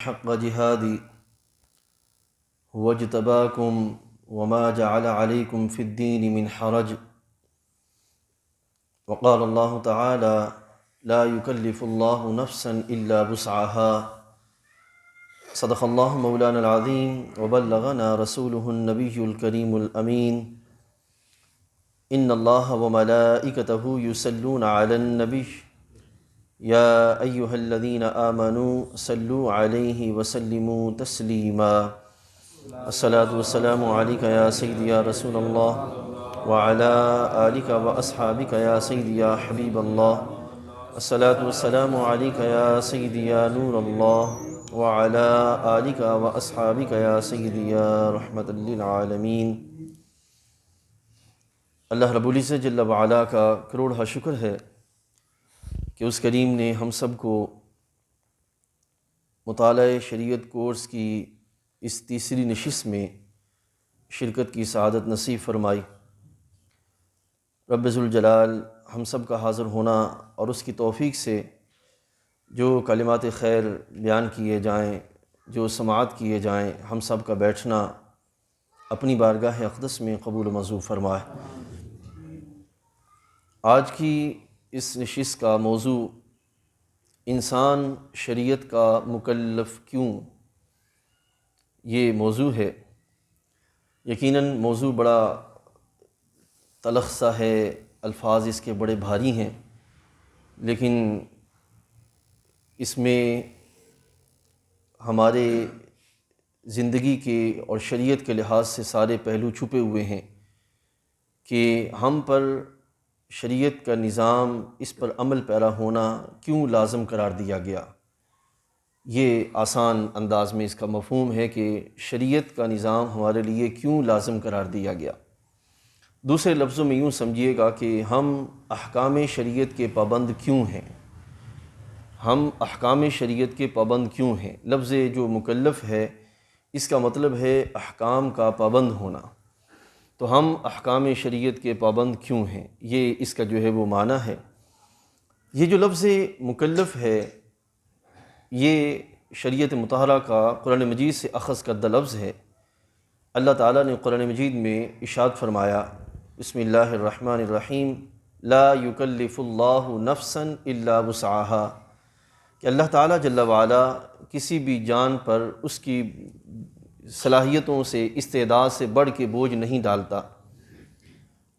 حق جهادي هو اجتباكم وما جعل عليكم في الدين من حرج وقال الله تعالى لا يكلف الله نفسا إلا وسعها صدق الله مولانا العظيم وبلغنا رسوله النبي الكريم الأمين إن الله وملائكته يصلون على النبي يا أيها الذين آمنوا صلوا عليه وسلموا تسليما الصلاة والسلام عليك يا سيدي يا رسول الله وعلى آلك وأصحابك يا سيدي يا حبيب الله الصلاة والسلام عليك يا سيدي يا نور الله وعلى آلك وأصحابك يا سيدي يا رحمة للعالمين۔ اللہ رب العزت جل وعلا کا کروڑہ شکر ہے کہ اس کریم نے ہم سب کو مطالعہ شریعت کورس کی اس تیسری نشست میں شرکت کی سعادت نصیب فرمائی۔ رب ذوالجلال ہم سب کا حاضر ہونا اور اس کی توفیق سے جو کلمات خیر بیان کیے جائیں، جو سماعت کیے جائیں، ہم سب کا بیٹھنا اپنی بارگاہ اقدس میں قبول و منظور فرمائے۔ آج کی اس نشست کا موضوع انسان شریعت کا مکلف کیوں، یہ موضوع ہے۔ یقیناً موضوع بڑا تلخ سا ہے، الفاظ اس کے بڑے بھاری ہیں، لیکن اس میں ہمارے زندگی کے اور شریعت کے لحاظ سے سارے پہلو چھپے ہوئے ہیں کہ ہم پر شریعت کا نظام، اس پر عمل پیرا ہونا کیوں لازم قرار دیا گیا۔ یہ آسان انداز میں اس کا مفہوم ہے کہ شریعت کا نظام ہمارے لیے کیوں لازم قرار دیا گیا۔ دوسرے لفظوں میں یوں سمجھیے گا کہ ہم احکام شریعت کے پابند کیوں ہیں، ہم احکام شریعت کے پابند کیوں ہیں۔ لفظ جو مکلف ہے اس کا مطلب ہے احکام کا پابند ہونا، تو ہم احکام شریعت کے پابند کیوں ہیں، یہ اس کا جو ہے وہ معنی ہے۔ یہ جو لفظ مکلف ہے یہ شریعت مطہرہ کا قرآن مجید سے اخذ کردہ لفظ ہے۔ اللہ تعالیٰ نے قرآن مجید میں ارشاد فرمایا، بسم اللہ الرحمن الرحیم، لا یکلف اللہ نفسا الا وسعها، کہ اللہ تعالیٰ جل وعلا کسی بھی جان پر اس کی صلاحیتوں سے، استعداد سے بڑھ کے بوجھ نہیں ڈالتا۔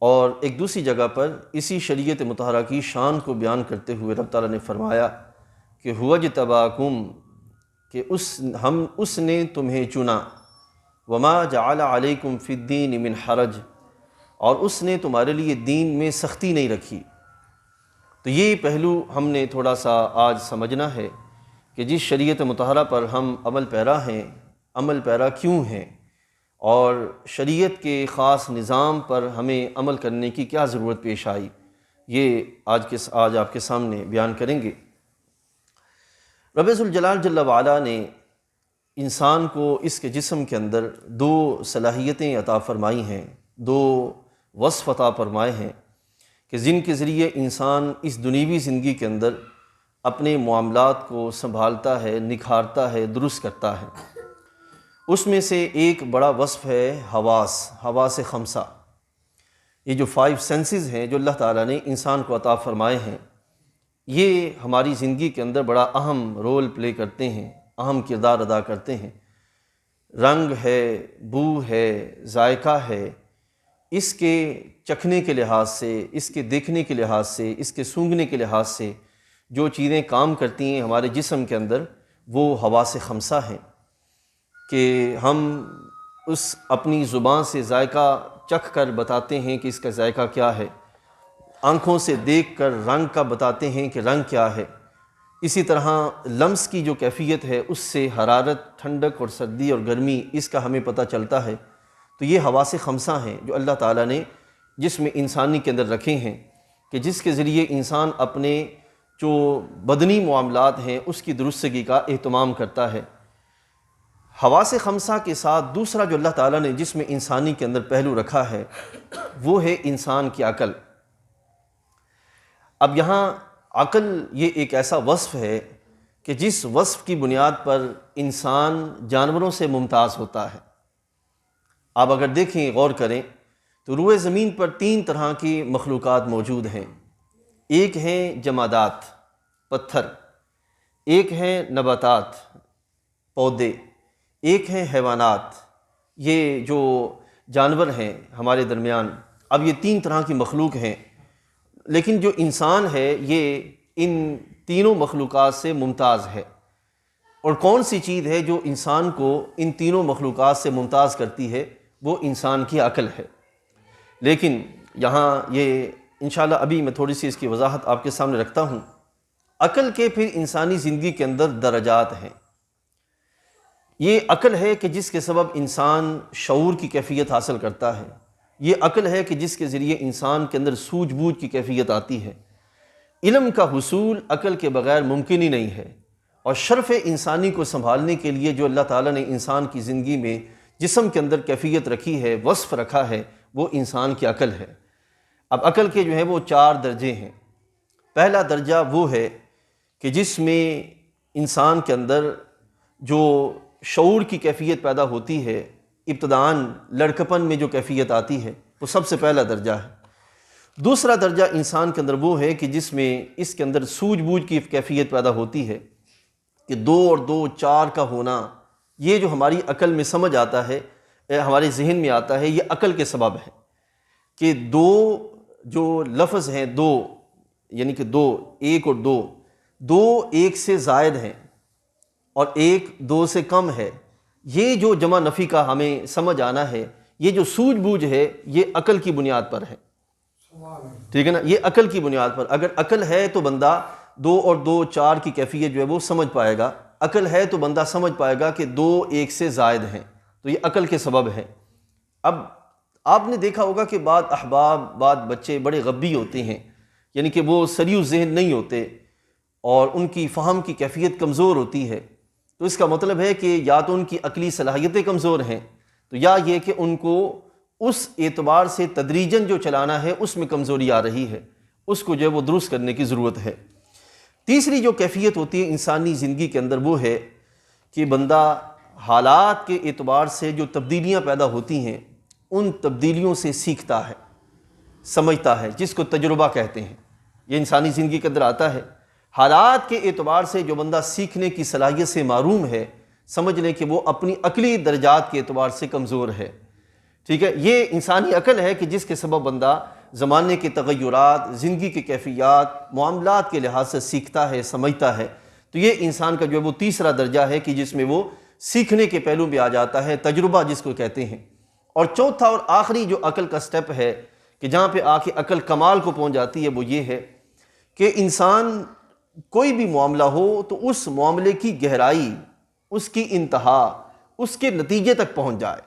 اور ایک دوسری جگہ پر اسی شریعت مطہرہ کی شان کو بیان کرتے ہوئے رب تعالیٰ نے فرمایا کہ هو اجتباکم، کہ اس نے تمہیں چنا، وما جعل علیکم فی الدین من حرج، اور اس نے تمہارے لیے دین میں سختی نہیں رکھی۔ تو یہ پہلو ہم نے تھوڑا سا آج سمجھنا ہے کہ جس شریعت مطہرہ پر ہم عمل پیرا ہیں، عمل پیرا کیوں ہیں، اور شریعت کے خاص نظام پر ہمیں عمل کرنے کی کیا ضرورت پیش آئی، یہ آج آپ کے سامنے بیان کریں گے۔ رب ذوالجلال جل وعلا نے انسان کو اس کے جسم کے اندر دو صلاحیتیں عطا فرمائی ہیں، دو وصف عطا فرمائے ہیں کہ جن کے ذریعے انسان اس دنیوی زندگی کے اندر اپنے معاملات کو سنبھالتا ہے، نکھارتا ہے، درست کرتا ہے۔ اس میں سے ایک بڑا وصف ہے حواس خمسہ۔ یہ جو 5 سینسز ہیں جو اللہ تعالیٰ نے انسان کو عطا فرمائے ہیں، یہ ہماری زندگی کے اندر بڑا اہم رول پلے کرتے ہیں، اہم کردار ادا کرتے ہیں۔ رنگ ہے، بو ہے، ذائقہ ہے، اس کے چکھنے کے لحاظ سے، اس کے دیکھنے کے لحاظ سے، اس کے سونگھنے کے لحاظ سے جو چیزیں کام کرتی ہیں ہمارے جسم کے اندر، وہ حواس خمسہ ہیں کہ ہم اس اپنی زبان سے ذائقہ چکھ کر بتاتے ہیں کہ اس کا ذائقہ کیا ہے، آنکھوں سے دیکھ کر رنگ کا بتاتے ہیں کہ رنگ کیا ہے، اسی طرح لمس کی جو کیفیت ہے اس سے حرارت، ٹھنڈک اور سردی اور گرمی اس کا ہمیں پتہ چلتا ہے۔ تو یہ حواس خمسہ ہیں جو اللہ تعالیٰ نے جسم انسانی کے اندر رکھے ہیں کہ جس کے ذریعے انسان اپنے جو بدنی معاملات ہیں اس کی درستگی کا اہتمام کرتا ہے۔ حواس خمسہ کے ساتھ دوسرا جو اللہ تعالیٰ نے جسم انسانی کے اندر پہلو رکھا ہے وہ ہے انسان کی عقل۔ اب یہاں عقل یہ ایک ایسا وصف ہے کہ جس وصف کی بنیاد پر انسان جانوروں سے ممتاز ہوتا ہے۔ آپ اگر دیکھیں، غور کریں تو روئے زمین پر 3 طرح کی مخلوقات موجود ہیں۔ ایک ہیں جمادات، پتھر، ایک ہیں نباتات، پودے، ایک ہیں حیوانات، یہ جو جانور ہیں ہمارے درمیان۔ اب یہ 3 طرح کی مخلوق ہیں، لیکن جو انسان ہے یہ ان تینوں مخلوقات سے ممتاز ہے۔ اور کون سی چیز ہے جو انسان کو ان تینوں مخلوقات سے ممتاز کرتی ہے؟ وہ انسان کی عقل ہے۔ لیکن یہاں یہ انشاءاللہ ابھی میں تھوڑی سی اس کی وضاحت آپ کے سامنے رکھتا ہوں۔ عقل کے پھر انسانی زندگی کے اندر درجات ہیں۔ یہ عقل ہے کہ جس کے سبب انسان شعور کی کیفیت حاصل کرتا ہے۔ یہ عقل ہے کہ جس کے ذریعے انسان کے اندر سوجھ بوجھ کی کیفیت آتی ہے۔ علم کا حصول عقل کے بغیر ممکن ہی نہیں ہے، اور شرف انسانی کو سنبھالنے کے لیے جو اللہ تعالیٰ نے انسان کی زندگی میں جسم کے اندر کیفیت رکھی ہے، وصف رکھا ہے، وہ انسان کی عقل ہے۔ اب عقل کے جو ہے وہ 4 درجے ہیں۔ پہلا درجہ وہ ہے کہ جس میں انسان کے اندر جو شعور کی کیفیت پیدا ہوتی ہے، ابتداً لڑکپن میں جو کیفیت آتی ہے، وہ سب سے پہلا درجہ ہے۔ دوسرا درجہ انسان کے اندر وہ ہے کہ جس میں اس کے اندر سوجھ بوجھ کی کیفیت پیدا ہوتی ہے کہ 2 اور 2 4 کا ہونا، یہ جو ہماری عقل میں سمجھ آتا ہے، ہمارے ذہن میں آتا ہے، یہ عقل کے سبب ہے کہ 2 جو لفظ ہیں، 2 یعنی کہ 2، 1 اور 2، 2 1 سے زائد ہیں اور 1 2 سے کم ہے۔ یہ جو جمع نفی کا ہمیں سمجھ آنا ہے، یہ جو سوجھ بوجھ ہے، یہ عقل کی بنیاد پر ہے۔ ٹھیک ہے نا؟ یہ عقل کی بنیاد پر، اگر عقل ہے تو بندہ 2 اور 2 4 کی کیفیت جو ہے وہ سمجھ پائے گا۔ عقل ہے تو بندہ سمجھ پائے گا کہ 2 1 سے زائد ہیں، تو یہ عقل کے سبب ہے۔ اب آپ نے دیکھا ہوگا کہ بعض احباب، بعض بچے بڑے غبی ہوتے ہیں، یعنی کہ وہ سریع ذہن نہیں ہوتے اور ان کی فہم کی کیفیت کمزور ہوتی ہے۔ تو اس کا مطلب ہے کہ یا تو ان کی عقلی صلاحیتیں کمزور ہیں، تو یا یہ کہ ان کو اس اعتبار سے تدریجاً جو چلانا ہے اس میں کمزوری آ رہی ہے، اس کو جو ہے وہ درست کرنے کی ضرورت ہے۔ تیسری جو کیفیت ہوتی ہے انسانی زندگی کے اندر، وہ ہے کہ بندہ حالات کے اعتبار سے جو تبدیلیاں پیدا ہوتی ہیں، ان تبدیلیوں سے سیکھتا ہے، سمجھتا ہے، جس کو تجربہ کہتے ہیں۔ یہ انسانی زندگی کے اندر آتا ہے۔ حالات کے اعتبار سے جو بندہ سیکھنے کی صلاحیت سے محروم ہے، سمجھ لیں کہ وہ اپنی عقلی درجات کے اعتبار سے کمزور ہے۔ ٹھیک ہے؟ یہ انسانی عقل ہے کہ جس کے سبب بندہ زمانے کے تغیرات، زندگی کے کیفیات، معاملات کے لحاظ سے سیکھتا ہے، سمجھتا ہے۔ تو یہ انسان کا جو ہے وہ تیسرا درجہ ہے کہ جس میں وہ سیکھنے کے پہلو میں آ جاتا ہے، تجربہ جس کو کہتے ہیں۔ اور چوتھا اور آخری جو عقل کا سٹیپ ہے کہ جہاں پہ آ کے عقل کمال کو پہنچ جاتی ہے، وہ یہ ہے کہ انسان کوئی بھی معاملہ ہو تو اس معاملے کی گہرائی، اس کی انتہا، اس کے نتیجے تک پہنچ جائے۔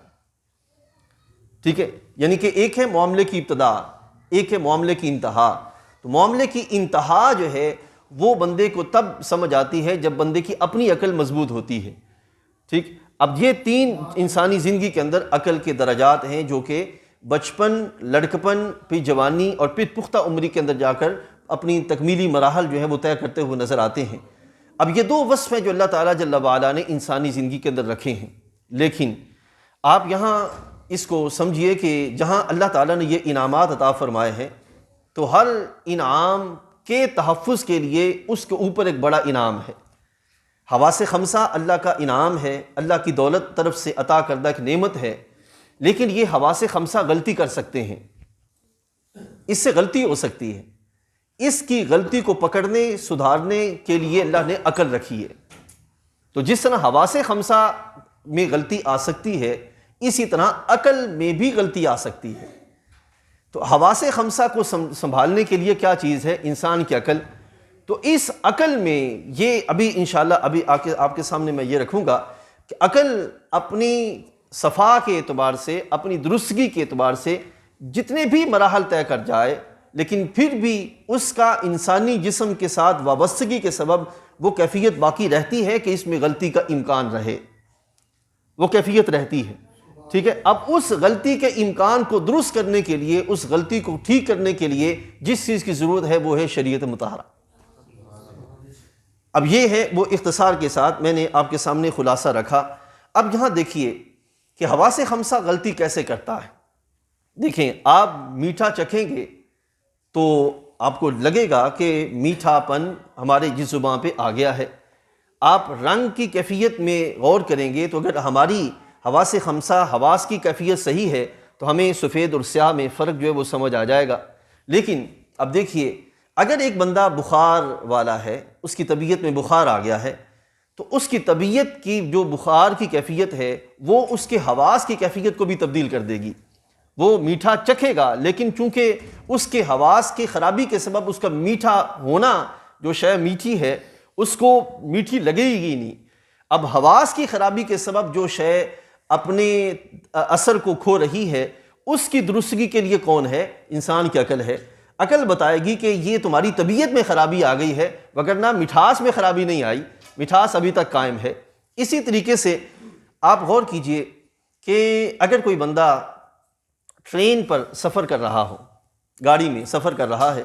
ٹھیک ہے؟ یعنی کہ ایک ہے معاملے کی ابتدا، ایک ہے معاملے کی انتہا۔ تو معاملے کی انتہا جو ہے وہ بندے کو تب سمجھ آتی ہے جب بندے کی اپنی عقل مضبوط ہوتی ہے۔ ٹھیک؟ اب یہ 3 انسانی زندگی کے اندر عقل کے درجات ہیں، جو کہ بچپن، لڑکپن، پھر جوانی اور پھر پختہ عمری کے اندر جا کر اپنی تکمیلی مراحل جو ہے وہ طے کرتے ہوئے نظر آتے ہیں۔ اب یہ 2 وصف ہیں جو اللہ تعالیٰ جل وعلا نے انسانی زندگی کے اندر رکھے ہیں۔ لیکن آپ یہاں اس کو سمجھیے کہ جہاں اللہ تعالیٰ نے یہ انعامات عطا فرمائے ہیں، تو ہر انعام کے تحفظ کے لیے اس کے اوپر ایک بڑا انعام ہے۔ حواس خمسہ اللہ کا انعام ہے، اللہ کی دولت طرف سے عطا کردہ ایک نعمت ہے، لیکن یہ حواس خمسہ غلطی کر سکتے ہیں، اس سے غلطی ہو سکتی ہے۔ اس کی غلطی کو پکڑنے، سدھارنے کے لیے اللہ نے عقل رکھی ہے۔ تو جس طرح حواس خمسہ میں غلطی آ سکتی ہے، اسی طرح عقل میں بھی غلطی آ سکتی ہے۔ تو حواس خمسہ کو سنبھالنے کے لیے کیا چیز ہے؟ انسان کی عقل۔ تو اس عقل میں یہ ابھی انشاءاللہ ابھی آپ کے سامنے میں یہ رکھوں گا کہ عقل اپنی صفا کے اعتبار سے، اپنی درستگی کے اعتبار سے جتنے بھی مراحل طے کر جائے، لیکن پھر بھی اس کا انسانی جسم کے ساتھ وابستگی کے سبب وہ کیفیت باقی رہتی ہے کہ اس میں غلطی کا امکان رہے، وہ کیفیت رہتی ہے۔ ٹھیک ہے؟ اب اس غلطی کے امکان کو درست کرنے کے لیے، اس غلطی کو ٹھیک کرنے کے لیے جس چیز کی ضرورت ہے وہ ہے شریعت مطہرہ۔ اب یہ ہے وہ اختصار کے ساتھ میں نے آپ کے سامنے خلاصہ رکھا۔ اب یہاں دیکھیے کہ حواس خمسہ غلطی کیسے کرتا ہے۔ دیکھیں، آپ میٹھا چکھیں گے تو آپ کو لگے گا کہ میٹھا پن ہمارے جس زبان پہ آ گیا ہے۔ آپ رنگ کی کیفیت میں غور کریں گے تو اگر ہماری حواس خمسہ حواس کی کیفیت صحیح ہے تو ہمیں سفید اور سیاہ میں فرق جو ہے وہ سمجھ آ جائے گا۔ لیکن اب دیکھیے، اگر ایک بندہ بخار والا ہے، اس کی طبیعت میں بخار آ گیا ہے، تو اس کی طبیعت کی جو بخار کی کیفیت ہے وہ اس کے حواس کی کیفیت کو بھی تبدیل کر دے گی۔ وہ میٹھا چکھے گا لیکن چونکہ اس کے حواس کی خرابی کے سبب اس کا میٹھا ہونا، جو شے میٹھی ہے اس کو میٹھی لگے گی نہیں۔ اب حواس کی خرابی کے سبب جو شے اپنے اثر کو کھو رہی ہے، اس کی درستگی کے لیے کون ہے؟ انسان کی عقل ہے۔ عقل بتائے گی کہ یہ تمہاری طبیعت میں خرابی آ گئی ہے، وگرنہ مٹھاس میں خرابی نہیں آئی، مٹھاس ابھی تک قائم ہے۔ اسی طریقے سے آپ غور کیجئے کہ اگر کوئی بندہ ٹرین پر سفر کر رہا ہو، گاڑی میں سفر کر رہا ہے،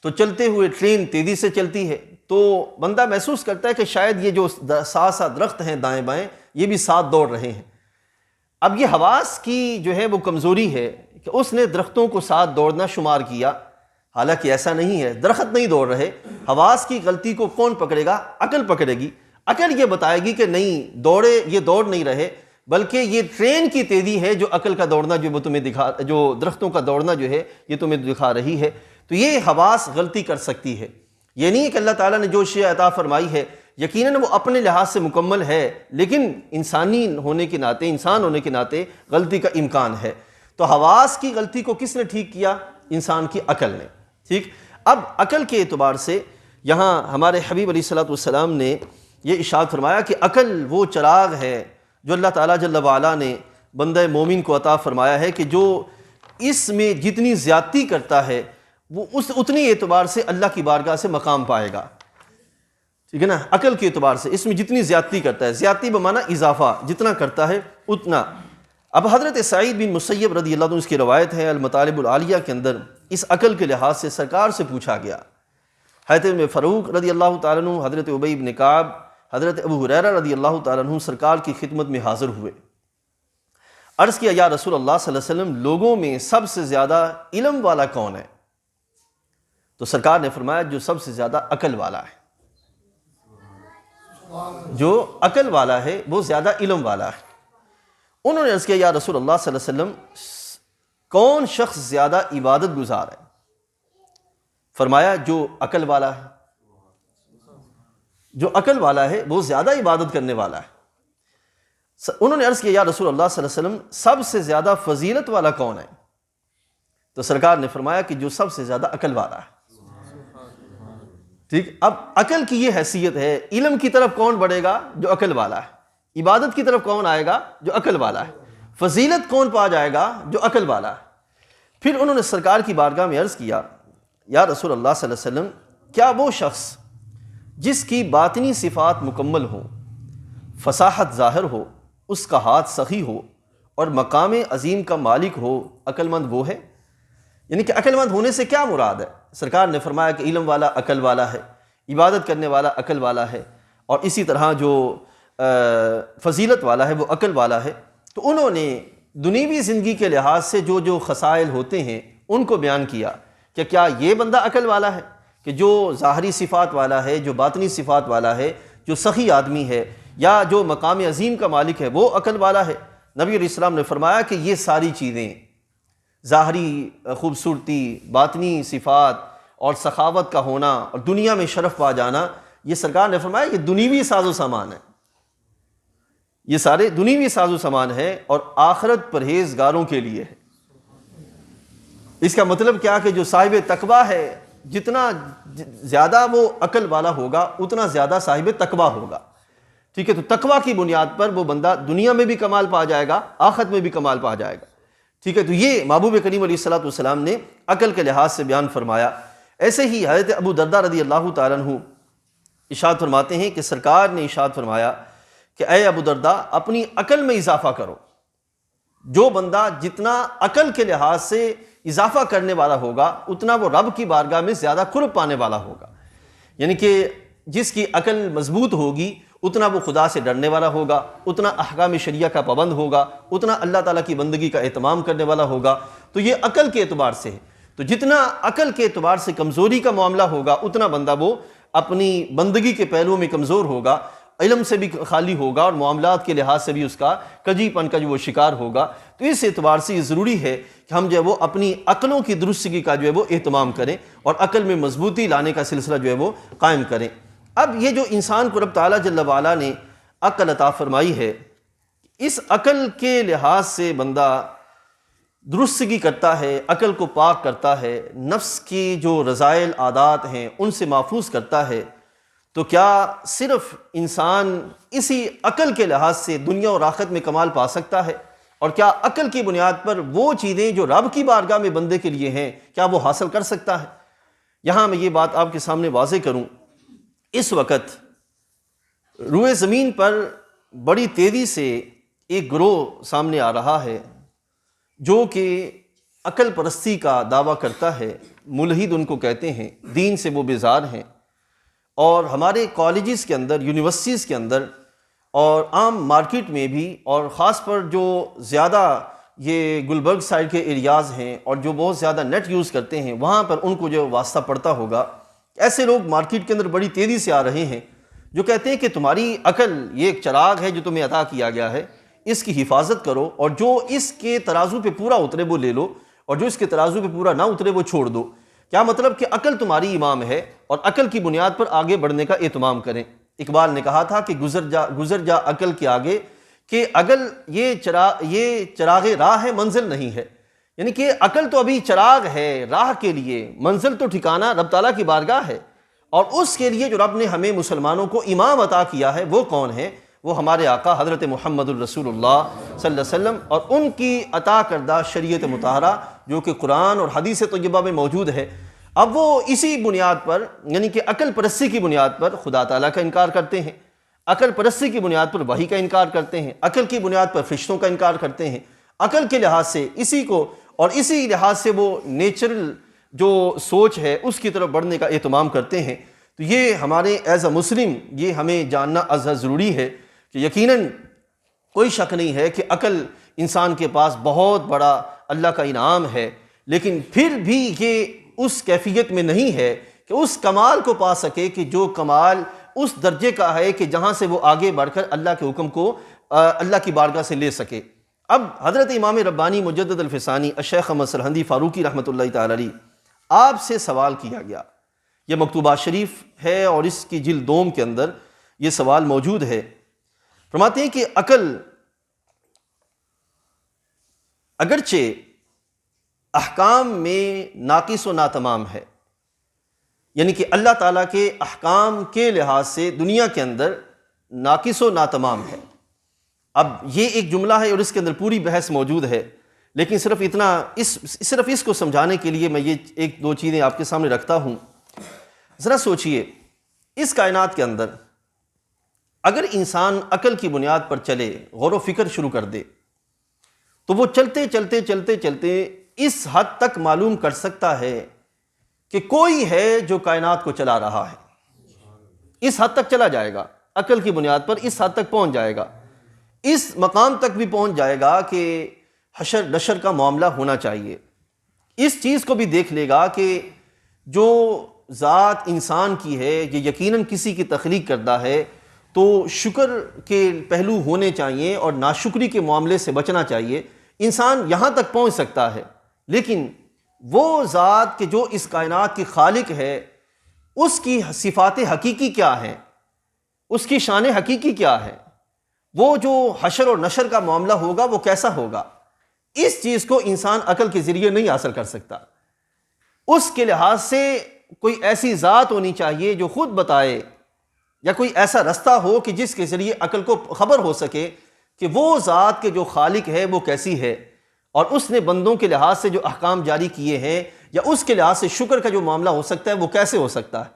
تو چلتے ہوئے ٹرین تیزی سے چلتی ہے تو بندہ محسوس کرتا ہے کہ شاید یہ جو ساتھ ساتھ درخت ہیں دائیں بائیں، یہ بھی ساتھ دوڑ رہے ہیں۔ اب یہ حواس کی جو ہے وہ کمزوری ہے کہ اس نے درختوں کو ساتھ دوڑنا شمار کیا، حالانکہ ایسا نہیں ہے، درخت نہیں دوڑ رہے۔ حواس کی غلطی کو کون پکڑے گا؟ عقل پکڑے گی۔ عقل یہ بتائے گی کہ نہیں، دوڑے یہ دوڑ نہیں رہے، بلکہ یہ ٹرین کی تیزی ہے جو عقل کا دوڑنا جو وہ تمہیں دکھا، جو درختوں کا دوڑنا جو ہے یہ تمہیں دکھا رہی ہے۔ تو یہ حواس غلطی کر سکتی ہے۔ یہ نہیں ہے کہ اللہ تعالیٰ نے جو شے عطا فرمائی ہے یقیناً وہ اپنے لحاظ سے مکمل ہے، لیکن انسانی ہونے کے ناطے، انسان ہونے کے ناطے غلطی کا امکان ہے۔ تو حواس کی غلطی کو کس نے ٹھیک کیا؟ انسان کی عقل نے۔ ٹھیک، اب عقل کے اعتبار سے یہاں ہمارے حبیب علیہ الصلوۃ والسلام نے یہ ارشاد فرمایا کہ عقل وہ چراغ ہے جو اللہ تعالیٰ جل وعلا نے بندہ مومن کو عطا فرمایا ہے کہ جو اس میں جتنی زیادتی کرتا ہے وہ اتنی اعتبار سے اللہ کی بارگاہ سے مقام پائے گا۔ ٹھیک ہے نا، عقل کے اعتبار سے اس میں جتنی زیادتی کرتا ہے، زیادتی بمعنی اضافہ، جتنا کرتا ہے اتنا۔ اب حضرت سعید بن مسیب رضی اللہ عنہ، اس کی روایت ہے المطالب العالیہ کے اندر، اس عقل کے لحاظ سے سرکار سے پوچھا گیا۔ حضرت فاروق رضی اللہ تعالیٰ عنہ، حضرت ابی بن کعب، حضرت ابو ہریرہ رضی اللہ تعالیٰ عنہ سرکار کی خدمت میں حاضر ہوئے۔ عرض کیا، یا رسول اللہ صلی اللہ علیہ وسلم، لوگوں میں سب سے زیادہ علم والا کون ہے؟ تو سرکار نے فرمایا، جو سب سے زیادہ عقل والا ہے، جو عقل والا ہے وہ زیادہ علم والا ہے۔ انہوں نے عرض کیا، یا رسول اللہ صلی اللہ علیہ وسلم، کون شخص زیادہ عبادت گزار ہے؟ فرمایا، جو عقل والا ہے، جو عقل والا ہے وہ زیادہ عبادت کرنے والا ہے۔ انہوں نے عرض کیا، یا رسول اللہ صلی اللہ علیہ وسلم، سب سے زیادہ فضیلت والا کون ہے؟ تو سرکار نے فرمایا کہ جو سب سے زیادہ عقل والا ہے۔ ٹھیک، اب عقل کی یہ حیثیت ہے، علم کی طرف کون بڑھے گا؟ جو عقل والا ہے۔ عبادت کی طرف کون آئے گا؟ جو عقل والا ہے۔ فضیلت کون پا جائے گا؟ جو عقل والا ہے۔ پھر انہوں نے سرکار کی بارگاہ میں عرض کیا، یا رسول اللہ صلی اللہ علیہ وسلم، کیا وہ شخص جس کی باطنی صفات مکمل ہو، فصاحت ظاہر ہو، اس کا ہاتھ سخی ہو اور مقام عظیم کا مالک ہو، عقل مند وہ ہے؟ یعنی کہ عقل مند ہونے سے کیا مراد ہے؟ سرکار نے فرمایا کہ علم والا عقل والا ہے، عبادت کرنے والا عقل والا ہے، اور اسی طرح جو فضیلت والا ہے وہ عقل والا ہے۔ تو انہوں نے دنیوی زندگی کے لحاظ سے جو جو خصائل ہوتے ہیں ان کو بیان کیا کہ کیا یہ بندہ عقل والا ہے کہ جو ظاہری صفات والا ہے، جو باطنی صفات والا ہے، جو سخی آدمی ہے، یا جو مقام عظیم کا مالک ہے وہ عقل والا ہے؟ نبی علیہ السلام نے فرمایا کہ یہ ساری چیزیں، ظاہری خوبصورتی، باطنی صفات اور سخاوت کا ہونا اور دنیا میں شرف پا جانا، یہ سرکار نے فرمایا یہ دنیوی ساز و سامان ہے، یہ سارے دنیوی ساز و سامان ہے اور آخرت پرہیزگاروں کے لیے ہے۔ اس کا مطلب کیا کہ جو صاحب تقویٰ ہے، جتنا زیادہ وہ عقل والا ہوگا اتنا زیادہ صاحب تقویٰ ہوگا۔ ٹھیک ہے، تو تقویٰ کی بنیاد پر وہ بندہ دنیا میں بھی کمال پا جائے گا، آخرت میں بھی کمال پا جائے گا۔ ٹھیک ہے، تو یہ محبوب کریم علیہ الصلوۃ والسلام نے عقل کے لحاظ سے بیان فرمایا۔ ایسے ہی حضرت ابو درداء رضی اللہ تعالیٰ عنہ ارشاد فرماتے ہیں کہ سرکار نے ارشاد فرمایا کہ اے ابو درداء، اپنی عقل میں اضافہ کرو۔ جو بندہ جتنا عقل کے لحاظ سے اضافہ کرنے والا ہوگا اتنا وہ رب کی بارگاہ میں زیادہ قرب پانے والا ہوگا۔ یعنی کہ جس کی عقل مضبوط ہوگی اتنا وہ خدا سے ڈرنے والا ہوگا، اتنا احکام شریعہ کا پابند ہوگا، اتنا اللہ تعالیٰ کی بندگی کا اہتمام کرنے والا ہوگا۔ تو یہ عقل کے اعتبار سے ہے۔ تو جتنا عقل کے اعتبار سے کمزوری کا معاملہ ہوگا اتنا بندہ وہ اپنی بندگی کے پہلوؤں میں کمزور ہوگا، علم سے بھی خالی ہوگا اور معاملات کے لحاظ سے بھی اس کا کجی پن کا جو وہ شکار ہوگا۔ تو اس اعتبار سے یہ ضروری ہے کہ ہم جو ہے وہ اپنی عقلوں کی درستگی کا جو ہے وہ اہتمام کریں اور عقل میں مضبوطی لانے کا سلسلہ جو ہے وہ قائم کریں۔ اب یہ جو انسان کو رب تعالیٰ جل وعلا نے عقل عطا فرمائی ہے، اس عقل کے لحاظ سے بندہ درستگی کرتا ہے، عقل کو پاک کرتا ہے، نفس کی جو رذائل عادات ہیں ان سے محفوظ کرتا ہے، تو کیا صرف انسان اسی عقل کے لحاظ سے دنیا اور آخرت میں کمال پا سکتا ہے؟ اور کیا عقل کی بنیاد پر وہ چیزیں جو رب کی بارگاہ میں بندے کے لیے ہیں کیا وہ حاصل کر سکتا ہے؟ یہاں میں یہ بات آپ کے سامنے واضح کروں، اس وقت روئے زمین پر بڑی تیزی سے ایک گروہ سامنے آ رہا ہے جو کہ عقل پرستی کا دعویٰ کرتا ہے، ملحد ان کو کہتے ہیں، دین سے وہ بیزار ہیں، اور ہمارے کالجز کے اندر، یونیورسٹیز کے اندر اور عام مارکیٹ میں بھی، اور خاص پر جو زیادہ یہ گلبرگ سائڈ کے ایریاز ہیں اور جو بہت زیادہ نیٹ یوز کرتے ہیں وہاں پر ان کو جو واسطہ پڑتا ہوگا، ایسے لوگ مارکیٹ کے اندر بڑی تیزی سے آ رہے ہیں جو کہتے ہیں کہ تمہاری عقل یہ ایک چراغ ہے جو تمہیں عطا کیا گیا ہے، اس کی حفاظت کرو، اور جو اس کے ترازو پہ پورا اترے وہ لے لو، اور جو اس کے ترازو پہ پورا نہ اترے وہ چھوڑ دو۔ کیا مطلب کہ عقل تمہاری امام ہے اور عقل کی بنیاد پر آگے بڑھنے کا اہتمام کریں۔ اقبال نے کہا تھا کہ گزر جا عقل کے آگے، کہ عقل یہ چراغ راہ ہے، منزل نہیں ہے، یعنی کہ عقل تو ابھی چراغ ہے راہ کے لیے، منزل تو ٹھکانہ رب تعالیٰ کی بارگاہ ہے، اور اس کے لیے جو رب نے ہمیں مسلمانوں کو امام عطا کیا ہے وہ کون ہے؟ وہ ہمارے آقا حضرت محمد الرسول اللہ صلی اللہ علیہ وسلم اور ان کی عطا کردہ شریعت مطہرہ جو کہ قرآن اور حدیث طیبہ میں موجود ہے۔ اب وہ اسی بنیاد پر، یعنی کہ عقل پرستی کی بنیاد پر خدا تعالیٰ کا انکار کرتے ہیں، عقل پرستی کی بنیاد پر وحی کا انکار کرتے ہیں، عقل کی بنیاد پر فرشتوں کا انکار کرتے ہیں، عقل کے لحاظ سے اسی کو، اور اسی لحاظ سے وہ نیچرل جو سوچ ہے اس کی طرف بڑھنے کا اہتمام کرتے ہیں۔ تو یہ ہمارے ایز اے مسلم یہ ہمیں جاننا ازحد ضروری ہے کہ یقیناً کوئی شک نہیں ہے کہ عقل انسان کے پاس بہت بڑا اللہ کا انعام ہے، لیکن پھر بھی یہ اس کیفیت میں نہیں ہے کہ اس کمال کو پا سکے کہ جو کمال اس درجے کا ہے کہ جہاں سے وہ آگے بڑھ کر اللہ کے حکم کو اللہ کی بارگاہ سے لے سکے۔ اب حضرت امام ربانی مجدد الفسانی الشیخ احمد سرہندی فاروقی رحمۃ اللہ تعالی علیہ آپ سے سوال کیا گیا، یہ مکتوبات شریف ہے اور اس کی جلد دوم کے اندر یہ سوال موجود ہے۔ فرماتے ہیں کہ عقل اگرچہ احکام میں ناقص و ناتمام ہے، یعنی کہ اللہ تعالیٰ کے احکام کے لحاظ سے دنیا کے اندر ناقص و ناتمام ہے۔ اب یہ ایک جملہ ہے اور اس کے اندر پوری بحث موجود ہے، لیکن صرف اس کو سمجھانے کے لیے میں یہ ایک دو چیزیں آپ کے سامنے رکھتا ہوں۔ ذرا سوچئے، اس کائنات کے اندر اگر انسان عقل کی بنیاد پر چلے، غور و فکر شروع کر دے، تو وہ چلتے اس حد تک معلوم کر سکتا ہے کہ کوئی ہے جو کائنات کو چلا رہا ہے۔ اس حد تک چلا جائے گا، عقل کی بنیاد پر اس حد تک پہنچ جائے گا، اس مقام تک بھی پہنچ جائے گا کہ حشر نشر کا معاملہ ہونا چاہیے۔ اس چیز کو بھی دیکھ لے گا کہ جو ذات انسان کی ہے یہ یقیناً کسی کی تخلیق کردہ ہے، تو شکر کے پہلو ہونے چاہیے اور ناشکری کے معاملے سے بچنا چاہیے۔ انسان یہاں تک پہنچ سکتا ہے، لیکن وہ ذات کہ جو اس کائنات کی خالق ہے اس کی صفات حقیقی کیا ہیں، اس کی شان حقیقی کیا ہے، وہ جو حشر اور نشر کا معاملہ ہوگا وہ کیسا ہوگا، اس چیز کو انسان عقل کے ذریعے نہیں حاصل کر سکتا۔ اس کے لحاظ سے کوئی ایسی ذات ہونی چاہیے جو خود بتائے، یا کوئی ایسا رستہ ہو کہ جس کے ذریعے عقل کو خبر ہو سکے کہ وہ ذات کے جو خالق ہے وہ کیسی ہے، اور اس نے بندوں کے لحاظ سے جو احکام جاری کیے ہیں یا اس کے لحاظ سے شکر کا جو معاملہ ہو سکتا ہے وہ کیسے ہو سکتا ہے۔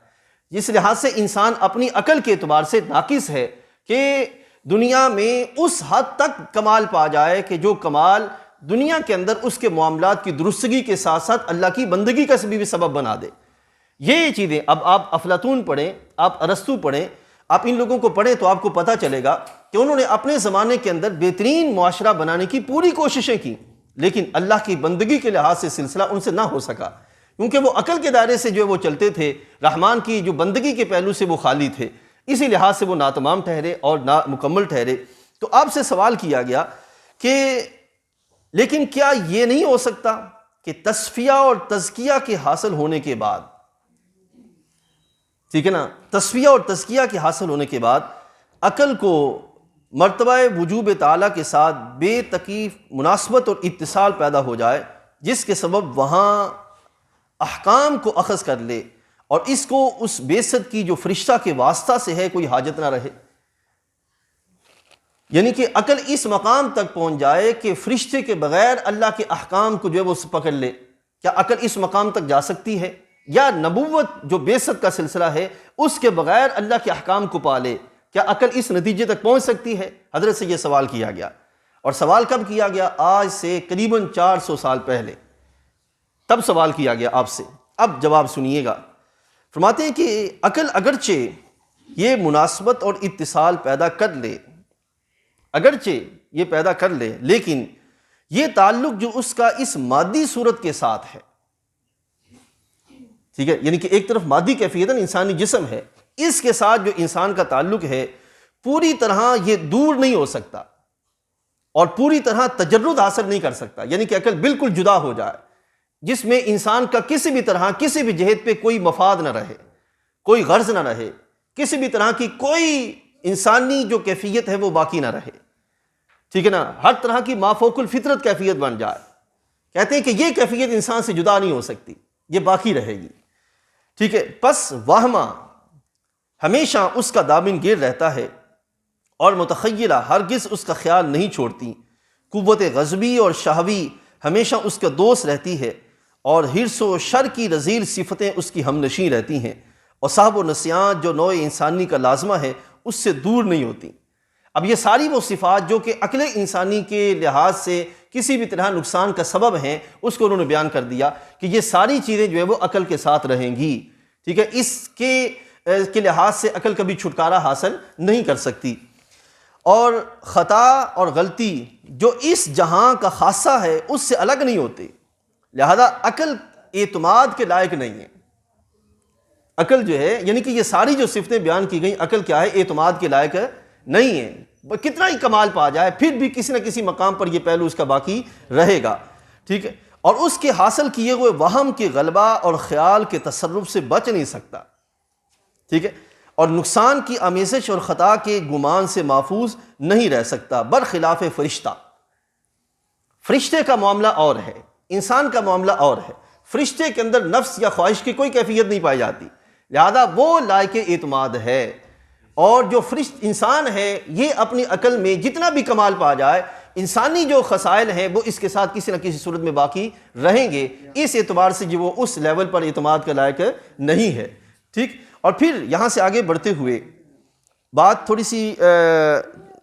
جس لحاظ سے انسان اپنی عقل کے اعتبار سے ناقص ہے کہ دنیا میں اس حد تک کمال پا جائے کہ جو کمال دنیا کے اندر اس کے معاملات کی درستگی کے ساتھ ساتھ اللہ کی بندگی کا بھی سبب بنا دے۔ یہ چیزیں اب آپ افلاطون پڑھیں، آپ ارسطو پڑھیں، آپ ان لوگوں کو پڑھیں تو آپ کو پتہ چلے گا کہ انہوں نے اپنے زمانے کے اندر بہترین معاشرہ بنانے کی پوری کوششیں کی، لیکن اللہ کی بندگی کے لحاظ سے سلسلہ ان سے نہ ہو سکا، کیونکہ وہ عقل کے دائرے سے جو وہ چلتے تھے، رحمان کی جو بندگی کے پہلو سے وہ خالی تھے، اسی لحاظ سے وہ ناتمام ٹھہرے اور نامکمل ٹھہرے۔ تو آپ سے سوال کیا گیا کہ لیکن کیا یہ نہیں ہو سکتا کہ تصفیہ اور تزکیہ کے حاصل ہونے کے بعد، ٹھیک ہے نا، تصفیہ اور تزکیہ کے حاصل ہونے کے بعد عقل کو مرتبہ وجوب تعالیٰ کے ساتھ بے تکیف مناسبت اور اتصال پیدا ہو جائے، جس کے سبب وہاں احکام کو اخذ کر لے اور اس کو اس بعثت کی جو فرشتہ کے واسطہ سے ہے کوئی حاجت نہ رہے، یعنی کہ عقل اس مقام تک پہنچ جائے کہ فرشتے کے بغیر اللہ کے احکام کو جو ہے وہ پکڑ لے۔ کیا عقل اس مقام تک جا سکتی ہے؟ یا نبوت جو بعثت کا سلسلہ ہے اس کے بغیر اللہ کے احکام کو پالے، کیا عقل اس نتیجے تک پہنچ سکتی ہے؟ حضرت سے یہ سوال کیا گیا، اور سوال کب کیا گیا؟ آج سے قریباً 400 سال پہلے، تب سوال کیا گیا آپ سے۔ اب جواب سنیے گا۔ فرماتے ہیں کہ عقل اگرچہ یہ مناسبت اور اتصال پیدا کر لے، اگرچہ یہ پیدا کر لے، لیکن یہ تعلق جو اس کا اس مادی صورت کے ساتھ ہے، ٹھیک ہے، یعنی کہ ایک طرف مادی کیفیت انسانی جسم ہے، اس کے ساتھ جو انسان کا تعلق ہے پوری طرح یہ دور نہیں ہو سکتا اور پوری طرح تجرد حاصل نہیں کر سکتا، یعنی کہ عقل بالکل جدا ہو جائے جس میں انسان کا کسی بھی طرح کسی بھی جہت پہ کوئی مفاد نہ رہے، کوئی غرض نہ رہے، کسی بھی طرح کی کوئی انسانی جو کیفیت ہے وہ باقی نہ رہے، ٹھیک ہے نا، ہر طرح کی مافوق الفطرت کیفیت بن جائے۔ کہتے ہیں کہ یہ کیفیت انسان سے جدا نہیں ہو سکتی، یہ باقی رہے گی، ٹھیک ہے۔ پس وہمہ ہمیشہ اس کا دامن گیر رہتا ہے اور متخیلہ ہرگز اس کا خیال نہیں چھوڑتی، قوت غضبی اور شہوی ہمیشہ اس کا دوست رہتی ہے، اور حرص و شر کی رذیل صفتیں اس کی ہمنشیں رہتی ہیں، اور صاحب و نسیان جو نوع انسانی کا لازمہ ہے اس سے دور نہیں ہوتی۔ اب یہ ساری وہ صفات جو کہ عقل انسانی کے لحاظ سے کسی بھی طرح نقصان کا سبب ہیں اس کو انہوں نے بیان کر دیا کہ یہ ساری چیزیں جو ہے وہ عقل کے ساتھ رہیں گی، ٹھیک ہے، اس کے لحاظ سے عقل کبھی چھٹکارا حاصل نہیں کر سکتی۔ اور خطا اور غلطی جو اس جہاں کا خاصہ ہے اس سے الگ نہیں ہوتے، لہذا عقل اعتماد کے لائق نہیں ہے۔ عقل جو ہے یعنی کہ یہ ساری جو صفتیں بیان کی گئیں، عقل کیا ہے؟ اعتماد کے لائق نہیں ہے، کتنا ہی کمال پا جائے پھر بھی کسی نہ کسی مقام پر یہ پہلو اس کا باقی رہے گا، ٹھیک ہے، اور اس کے حاصل کیے ہوئے وہم کے غلبہ اور خیال کے تصرف سے بچ نہیں سکتا، ٹھیک ہے، اور نقصان کی آمیزش اور خطا کے گمان سے محفوظ نہیں رہ سکتا، برخلاف فرشتہ۔ فرشتے کا معاملہ اور ہے، انسان کا معاملہ اور ہے۔ فرشتے کے اندر نفس یا خواہش کی کوئی کیفیت نہیں پائی جاتی، لہذا وہ لائق اعتماد ہے، اور جو انسان ہے یہ اپنی عقل میں جتنا بھی کمال پا جائے، انسانی جو خصائل ہیں وہ اس کے ساتھ کسی نہ کسی صورت میں باقی رہیں گے، اس اعتبار سے جو وہ اس لیول پر اعتماد کا لائق نہیں ہے، ٹھیک۔ اور پھر یہاں سے آگے بڑھتے ہوئے بات تھوڑی سی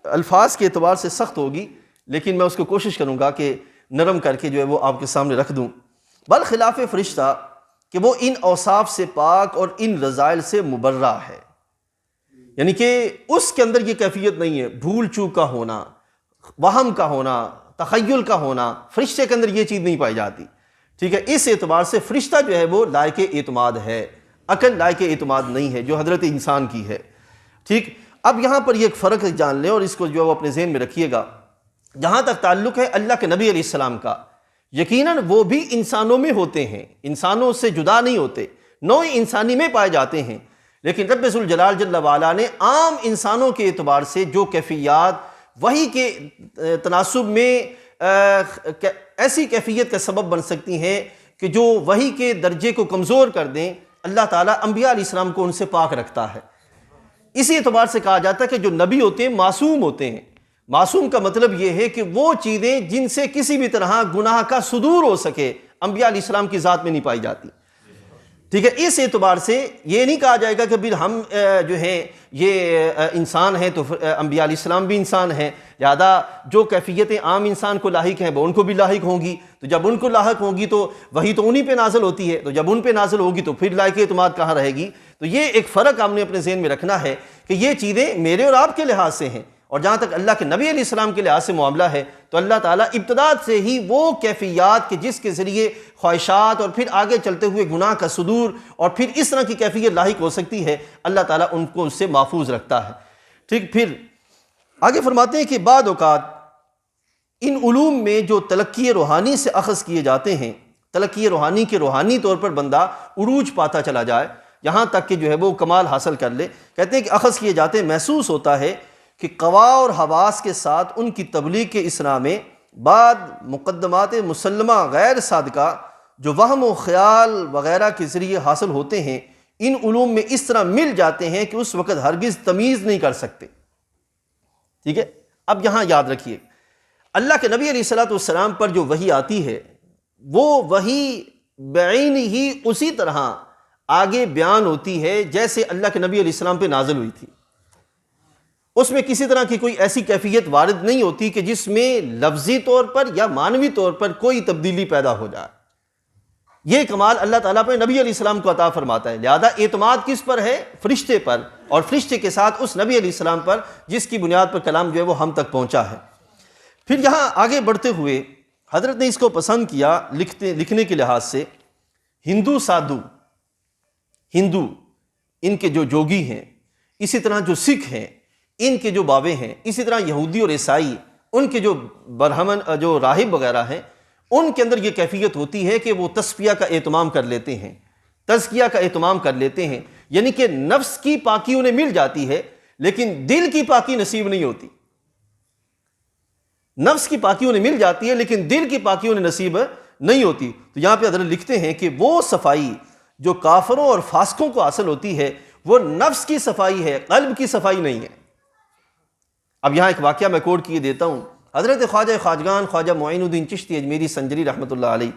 الفاظ کے اعتبار سے سخت ہوگی، لیکن میں اس کو کوشش کروں گا کہ نرم کر کے جو ہے وہ آپ کے سامنے رکھ دوں۔ برخلاف فرشتہ کہ وہ ان اوصاف سے پاک اور ان رذائل سے مبرہ ہے، یعنی کہ اس کے اندر یہ کیفیت نہیں ہے، بھول چوک کا ہونا، وہم کا ہونا، تخیل کا ہونا، فرشتے کے اندر یہ چیز نہیں پائی جاتی، ٹھیک ہے۔ اس اعتبار سے فرشتہ جو ہے وہ لائق اعتماد ہے، عقل لائق اعتماد نہیں ہے جو حضرت انسان کی ہے، ٹھیک۔ اب یہاں پر یہ ایک فرق جان لیں اور اس کو جو ہے وہ اپنے ذہن میں رکھیے گا۔ جہاں تک تعلق ہے اللہ کے نبی علیہ السلام کا، یقیناً وہ بھی انسانوں میں ہوتے ہیں، انسانوں سے جدا نہیں ہوتے، نوع انسانی میں پائے جاتے ہیں، لیکن رب ذوالجلال جل وعلا نے عام انسانوں کے اعتبار سے جو کیفیات وحی کے تناسب میں ایسی کیفیت کا سبب بن سکتی ہیں کہ جو وحی کے درجے کو کمزور کر دیں، اللہ تعالیٰ انبیاء علیہ السلام کو ان سے پاک رکھتا ہے۔ اسی اعتبار سے کہا جاتا ہے کہ جو نبی ہوتے ہیں معصوم ہوتے ہیں۔ معصوم کا مطلب یہ ہے کہ وہ چیزیں جن سے کسی بھی طرح گناہ کا صدور ہو سکے انبیاء علیہ السلام کی ذات میں نہیں پائی جاتی، ٹھیک ہے، اس اعتبار سے یہ نہیں کہا جائے گا کہ پھر ہم جو ہیں یہ انسان ہیں تو انبیاء علیہ السلام بھی انسان ہیں، لہذا جو کیفیتیں عام انسان کو لاحق ہیں وہ ان کو بھی لاحق ہوں گی، تو جب ان کو لاحق ہوں گی تو وہی تو انہی پہ نازل ہوتی ہے، تو جب ان پہ نازل ہوگی تو پھر لائق اعتماد کہاں رہے گی؟ تو یہ ایک فرق ہم نے اپنے ذہن میں رکھنا ہے کہ یہ چیزیں میرے اور آپ کے لحاظ سے ہیں، اور جہاں تک اللہ کے نبی علیہ السلام کے لحاظ سے معاملہ ہے تو اللہ تعالیٰ ابتدا سے ہی وہ کیفیات کہ جس کے ذریعے خواہشات اور پھر آگے چلتے ہوئے گناہ کا صدور اور پھر اس طرح کی کیفیت لاحق ہو سکتی ہے، اللہ تعالیٰ ان کو اس سے محفوظ رکھتا ہے۔ ٹھیک، پھر آگے فرماتے ہیں کہ بعض اوقات ان علوم میں جو تلقی روحانی سے اخذ کیے جاتے ہیں، تلقی روحانی کے روحانی طور پر بندہ عروج پاتا چلا جائے، یہاں تک کہ جو ہے وہ کمال حاصل کر لے، کہتے ہیں کہ اخذ کیے جاتے ہیں، محسوس ہوتا ہے کہ قوا اور حواس کے ساتھ ان کی تبلیغ کے اسنا میں بعد مقدمات مسلمہ غیر صادقہ جو وہم و خیال وغیرہ کے ذریعے حاصل ہوتے ہیں، ان علوم میں اس طرح مل جاتے ہیں کہ اس وقت ہرگز تمیز نہیں کر سکتے۔ ٹھیک ہے، اب یہاں یاد رکھیے اللہ کے نبی علیہ السلام پر جو وحی آتی ہے وہ وحی بعین ہی اسی طرح آگے بیان ہوتی ہے جیسے اللہ کے نبی علیہ السلام پہ نازل ہوئی تھی، اس میں کسی طرح کی کوئی ایسی کیفیت وارد نہیں ہوتی کہ جس میں لفظی طور پر یا معنوی طور پر کوئی تبدیلی پیدا ہو جائے۔ یہ کمال اللہ تعالیٰ پہ نبی علیہ السلام کو عطا فرماتا ہے، لہذا اعتماد کس پر ہے؟ فرشتے پر، اور فرشتے کے ساتھ اس نبی علیہ السلام پر جس کی بنیاد پر کلام جو ہے وہ ہم تک پہنچا ہے۔ پھر یہاں آگے بڑھتے ہوئے حضرت نے اس کو پسند کیا لکھنے کے لحاظ سے، ہندو سادھو، ہندو ان کے جو جوگی ہیں، اسی طرح جو سکھ ہیں ان کے جو بابے ہیں، اسی طرح یہودی اور عیسائی ان کے جو برہمن جو راہب وغیرہ ہیں، ان کے اندر یہ کیفیت ہوتی ہے کہ وہ تصفیہ کا اہتمام کر لیتے ہیں، تزکیہ کا اہتمام کر لیتے ہیں، یعنی کہ نفس کی پاکی انہیں مل جاتی ہے لیکن دل کی پاکی نصیب نہیں ہوتی۔ نفس کی پاکی انہیں مل جاتی ہے لیکن دل کی پاکی انہیں نصیب نہیں ہوتی۔ تو یہاں پہ حضرت لکھتے ہیں کہ وہ صفائی جو کافروں اور فاسقوں کو حاصل ہوتی ہے وہ نفس کی صفائی ہے، قلب کی صفائی نہیں ہے۔ اب یہاں ایک واقعہ میں کوٹ کیے دیتا ہوں، حضرت خواجہ خواجگان خواجہ معین الدین چشتی اجمیری سنجری رحمۃ اللہ علیہ،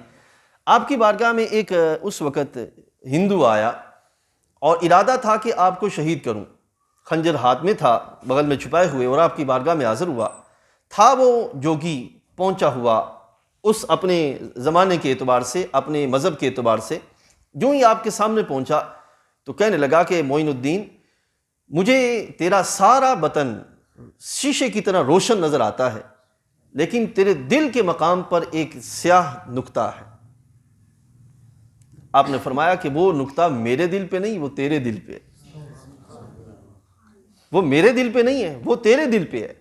آپ کی بارگاہ میں ایک اس وقت ہندو آیا اور ارادہ تھا کہ آپ کو شہید کروں، خنجر ہاتھ میں تھا بغل میں چھپائے ہوئے، اور آپ کی بارگاہ میں حاضر ہوا تھا۔ وہ جوگی پہنچا ہوا اس اپنے زمانے کے اعتبار سے، اپنے مذہب کے اعتبار سے، جو ہی آپ کے سامنے پہنچا تو کہنے لگا کہ معین الدین، مجھے تیرا سارا بدن شیشے کی طرح روشن نظر آتا ہے لیکن تیرے دل کے مقام پر ایک سیاہ نقطہ ہے۔ آپ نے فرمایا کہ وہ نقطہ میرے دل پہ نہیں، وہ تیرے دل پہ ہے، وہ میرے دل پہ نہیں ہے، وہ تیرے دل پہ ہے۔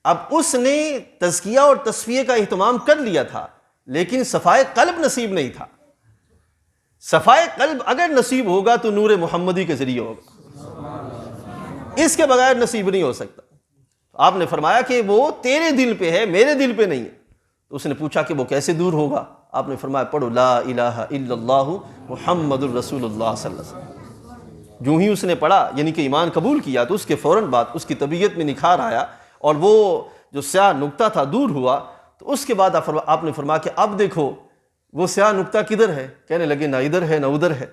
اب اس نے تزکیہ اور تصفیہ کا اہتمام کر لیا تھا لیکن صفائے قلب نصیب نہیں تھا۔ صفائے قلب اگر نصیب ہوگا تو نور محمدی کے ذریعے ہوگا، اس کے بغیر نصیب نہیں ہو سکتا۔ آپ نے فرمایا کہ وہ تیرے دل پہ ہے، میرے دل پہ نہیں ہے۔ تو اس نے پوچھا کہ وہ کیسے دور ہوگا؟ آپ نے فرمایا پڑھو لا الہ الا اللہ محمد الرسول اللہ صلی اللہ علیہ وسلم۔ جو ہی اس نے پڑھا یعنی کہ ایمان قبول کیا تو اس کے فوراً بعد اس کی طبیعت میں نکھار آیا اور وہ جو سیاہ نقطہ تھا دور ہوا۔ تو اس کے بعد آپ نے فرمایا کہ اب دیکھو وہ سیاہ نقطہ کدھر ہے؟ کہنے لگے نہ ادھر ہے نہ ادھر ہے۔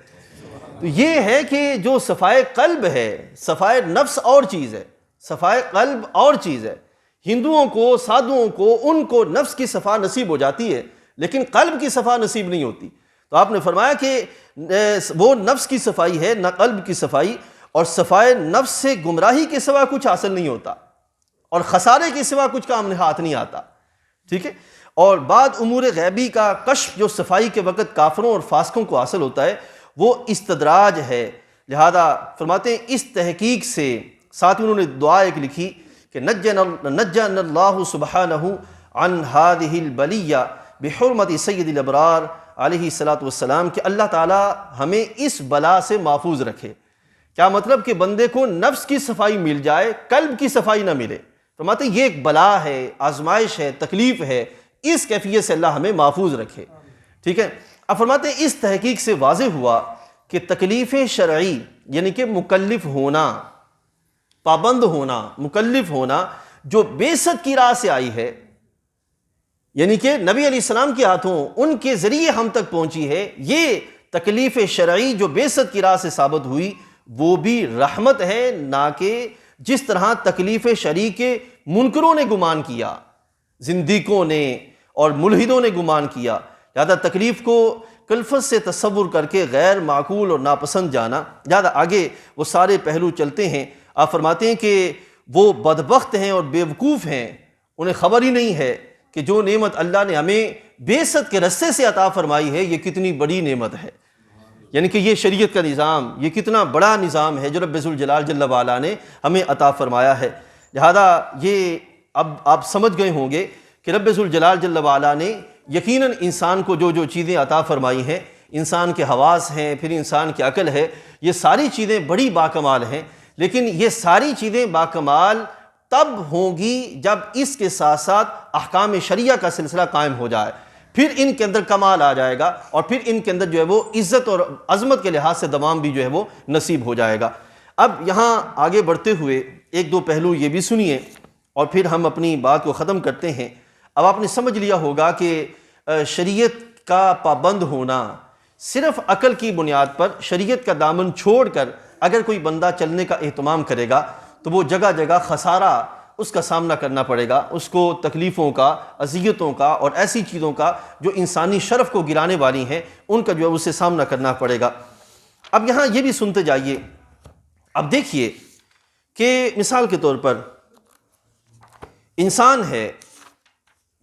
تو یہ ہے کہ جو صفائے قلب ہے، صفائے نفس اور چیز ہے، صفائے قلب اور چیز ہے۔ ہندوؤں کو، سادھوؤں کو، ان کو نفس کی صفا نصیب ہو جاتی ہے لیکن قلب کی صفا نصیب نہیں ہوتی۔ تو آپ نے فرمایا کہ وہ نفس کی صفائی ہے نہ قلب کی صفائی، اور صفائے نفس سے گمراہی کے سوا کچھ حاصل نہیں ہوتا اور خسارے کے سوا کچھ کام ہاتھ نہیں آتا۔ ٹھیک ہے، اور بعد امور غیبی کا کشف جو صفائی کے وقت کافروں اور فاسقوں کو حاصل ہوتا ہے وہ استدراج ہے۔ لہذا فرماتے ہیں اس تحقیق سے، ساتھ ہی انہوں نے دعا ایک لکھی کہ نجّنا اللہ سبحانہ عن هذه البلیہ بحرمت سید الابرار علیہ الصلاۃ والسلام، کہ اللہ تعالی ہمیں اس بلا سے محفوظ رکھے۔ کیا مطلب کہ بندے کو نفس کی صفائی مل جائے، قلب کی صفائی نہ ملے۔ فرماتے ہیں یہ ایک بلا ہے، آزمائش ہے، تکلیف ہے، اس کیفیت سے اللہ ہمیں محفوظ رکھے۔ ٹھیک ہے، اب فرماتے ہیں اس تحقیق سے واضح ہوا کہ تکلیف شرعی یعنی کہ مکلف ہونا، پابند ہونا، مکلف ہونا جو بعثت کی راہ سے آئی ہے، یعنی کہ نبی علیہ السلام کے ہاتھوں ان کے ذریعے ہم تک پہنچی ہے، یہ تکلیف شرعی جو بعثت کی راہ سے ثابت ہوئی وہ بھی رحمت ہے، نہ کہ جس طرح تکلیف شرعی کے منکروں نے گمان کیا، زندیقوں نے اور ملحدوں نے گمان کیا۔ لہذا تکلیف کو کلفت سے تصور کر کے غیر معقول اور ناپسند جانا، لہذا آگے وہ سارے پہلو چلتے ہیں۔ آپ فرماتے ہیں کہ وہ بدبخت ہیں اور بیوقوف ہیں، انہیں خبر ہی نہیں ہے کہ جو نعمت اللہ نے ہمیں بعثت کے رستے سے عطا فرمائی ہے یہ کتنی بڑی نعمت ہے، یعنی کہ یہ شریعت کا نظام یہ کتنا بڑا نظام ہے جو رب ذوالجلال جل وعلا نے ہمیں عطا فرمایا ہے۔ لہذا یہ اب آپ سمجھ گئے ہوں گے کہ رب ذوالجلال جل وعلا نے یقیناً انسان کو جو جو چیزیں عطا فرمائی ہیں، انسان کے حواس ہیں، پھر انسان کی عقل ہے، یہ ساری چیزیں بڑی باکمال ہیں، لیکن یہ ساری چیزیں باکمال تب ہوں گی جب اس کے ساتھ ساتھ احکام شریعہ کا سلسلہ قائم ہو جائے، پھر ان کے اندر کمال آ جائے گا اور پھر ان کے اندر جو ہے وہ عزت اور عظمت کے لحاظ سے دوام بھی جو ہے وہ نصیب ہو جائے گا۔ اب یہاں آگے بڑھتے ہوئے ایک دو پہلو یہ بھی سنیے اور پھر ہم اپنی بات کو ختم کرتے ہیں۔ اب آپ نے سمجھ لیا ہوگا کہ شریعت کا پابند ہونا صرف عقل کی بنیاد پر شریعت کا دامن چھوڑ کر اگر کوئی بندہ چلنے کا اہتمام کرے گا تو وہ جگہ جگہ خسارہ اس کا سامنا کرنا پڑے گا، اس کو تکلیفوں کا، اذیتوں کا اور ایسی چیزوں کا جو انسانی شرف کو گرانے والی ہیں ان کا جو ہے اسے سامنا کرنا پڑے گا۔ اب یہاں یہ بھی سنتے جائیے۔ اب دیکھیے کہ مثال کے طور پر انسان ہے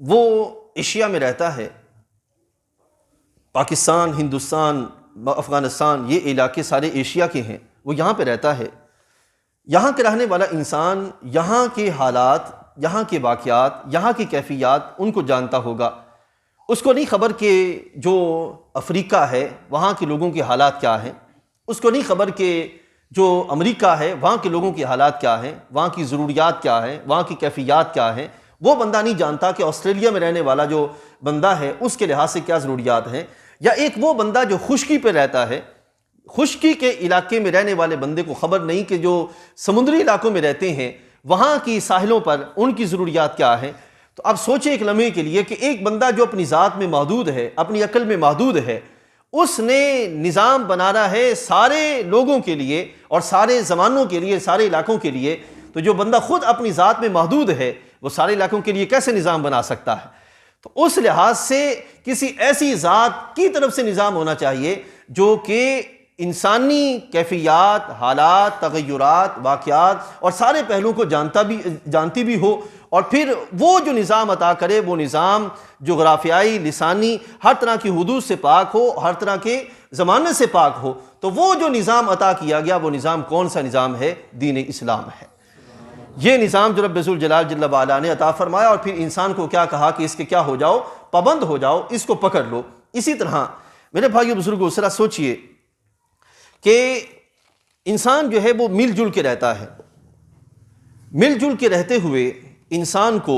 وہ ایشیا میں رہتا ہے، پاکستان، ہندوستان، افغانستان، یہ علاقے سارے ایشیا کے ہیں، وہ یہاں پہ رہتا ہے۔ یہاں کے رہنے والا انسان یہاں کے حالات، یہاں کے واقعات، یہاں کی کیفیات ان کو جانتا ہوگا۔ اس کو نہیں خبر کہ جو افریقہ ہے وہاں کے لوگوں کے حالات کیا ہیں، اس کو نہیں خبر کہ جو امریکہ ہے وہاں کے لوگوں کے حالات کیا ہیں، وہاں کی ضروریات کیا ہیں، وہاں کی کیفیات کیا ہیں۔ وہ بندہ نہیں جانتا کہ آسٹریلیا میں رہنے والا جو بندہ ہے اس کے لحاظ سے کیا ضروریات ہیں، یا ایک وہ بندہ جو خشکی پہ رہتا ہے، خشکی کے علاقے میں رہنے والے بندے کو خبر نہیں کہ جو سمندری علاقوں میں رہتے ہیں وہاں کی ساحلوں پر ان کی ضروریات کیا ہیں۔ تو آپ سوچیں ایک لمحے کے لیے کہ ایک بندہ جو اپنی ذات میں محدود ہے، اپنی عقل میں محدود ہے، اس نے نظام بنانا ہے سارے لوگوں کے لیے اور سارے زمانوں کے لیے، سارے علاقوں کے لیے، تو جو بندہ خود اپنی ذات میں محدود ہے وہ سارے علاقوں کے لیے کیسے نظام بنا سکتا ہے؟ تو اس لحاظ سے کسی ایسی ذات کی طرف سے نظام ہونا چاہیے جو کہ انسانی کیفیات، حالات، تغیرات، واقعات اور سارے پہلوؤں کو جانتی بھی ہو، اور پھر وہ جو نظام عطا کرے وہ نظام جغرافیائی، لسانی، ہر طرح کی حدود سے پاک ہو، ہر طرح کے زمانے سے پاک ہو۔ تو وہ جو نظام عطا کیا گیا وہ نظام کون سا نظام ہے؟ دین اسلام ہے۔ یہ نظام جو رب ذوالجلال جل وعلا نے عطا فرمایا اور پھر انسان کو کیا کہا کہ اس کے کیا ہو جاؤ؟ پابند ہو جاؤ، اس کو پکڑ لو۔ اسی طرح میرے بھائیو بزرگو ذرا سوچئے کہ انسان جو ہے وہ مل جل کے رہتا ہے، مل جل کے رہتے ہوئے انسان کو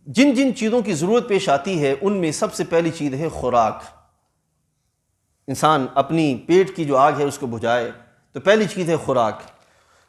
جن جن چیزوں کی ضرورت پیش آتی ہے ان میں سب سے پہلی چیز ہے خوراک۔ انسان اپنی پیٹ کی جو آگ ہے اس کو بجھائے تو پہلی چیز ہے خوراک۔